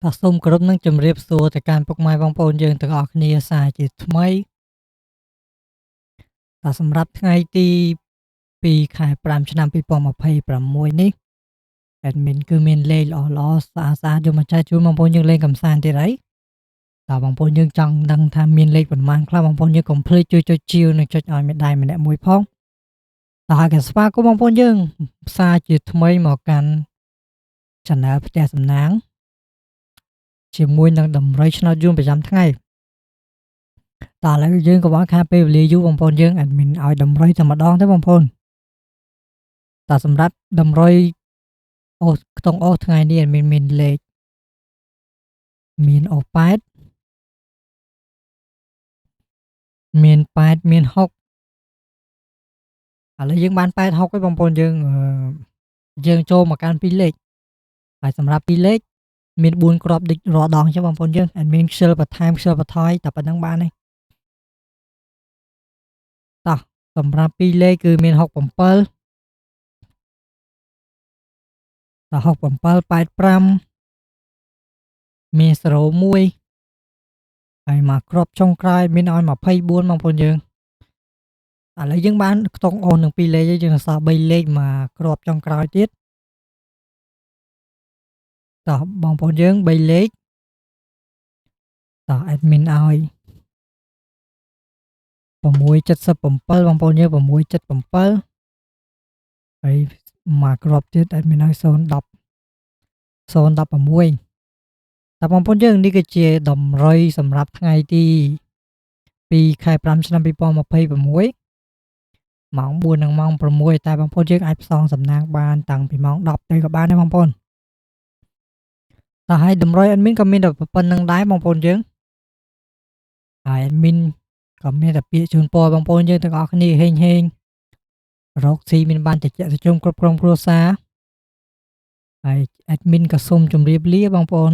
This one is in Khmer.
បាទសូមគោរពនឹងជម្រាបសួរទៅកាន់ពុកម៉ែបងប្អូនយើងទាំងអស់គ្នាសាជាថ្មីបាទសម្រាប់ថ្ងៃទី2ខែ5ឆ្នាំ2026នេះ Admin គឺមានលេខល្អៗស្អាតៗយកមកចែកជូនបងប្អូនយើងលេងកម្សាន្តទៀតហើយតើបងប្អូនយើងចង់ដឹងថាមានលេខប៉ុន្មានខ្លះបងប្អូនយើងកុំភ្លេចជួយចុចជាវនិងចុចឲ្យម្ដាយម្នាក់មួយផងតើហើយក៏ស្វាគមន៍បងប្អូនយើងសាជាថ្មីមកកាន់ Channel ផ្ទះសំណាងជាមួយនឹងដំរីឆ្នោតយួនប្រចាំថ្ងៃតើឥឡូវយើងក៏បានខាតពេលវេលាយូរបងប្អូនយើង Admin ឲ្យដំរីតែម្ដងទេបងប្អូនតើសម្រាប់ដំរីអូសខ្ទង់អូសថ្ងៃនេះ Admin មានលេខមានអូស8មាន8មាន6ឥឡូវយើងបាន8 6ហើយបងប្អូនយើងចូលមកកាន់2លេខហើយសម្រាប់2លេខមាន4គ្រាប់ដូចរាល់ដងអញ្ចឹងបងប្អូនយើង Admin ខ្ជិលបន្ថែមខ្ជិលបន្ថយតែប៉ុណ្្នឹងបានទេតោះសម្រាប់2លេខគឺមាន67តោះ67 85មាន01ហើយមកគ្រាប់ចុងក្រោយមានឲ្យ24បងប្អូនយើងឥឡូវយើងបានខ្ទង់អូសនឹង2លេខហើយយើងនៅសល់3លេខមកគ្រាប់ចុងក្រោយទៀតតោះបងប្អូនយើង3លេខតោះ Admin ឲ្យ677បងប្អូនយើង677ហើយមកគ្រាប់ទៀត Admin ឲ្យ010 016តើបងប្អូនយើងនេះគឺជាតម្រុយសម្រាប់ថ្ងៃទី2ខែ5ឆ្នាំ2026ម៉ោង4និងម៉ោង6តែបងប្អូនយើងអាចផ្សងសំណាងបានតាំងពីម៉ោង10ទៅក៏បានដែរបងប្អូនតើហើយតម្រុយ Admin ក៏មានតែប៉ុណ្្នឹងដែរបងប្អូនយើងហើយ Admin ក៏មានតែពាក្យជូនពរបងប្អូនយើងទាំងអស់គ្នាហេងរកស៊ីមានបានតិចតិចគ្រប់ក្រុមគ្រួសារហើយ Admin ក៏សូមជម្រាបលាបងប្អូន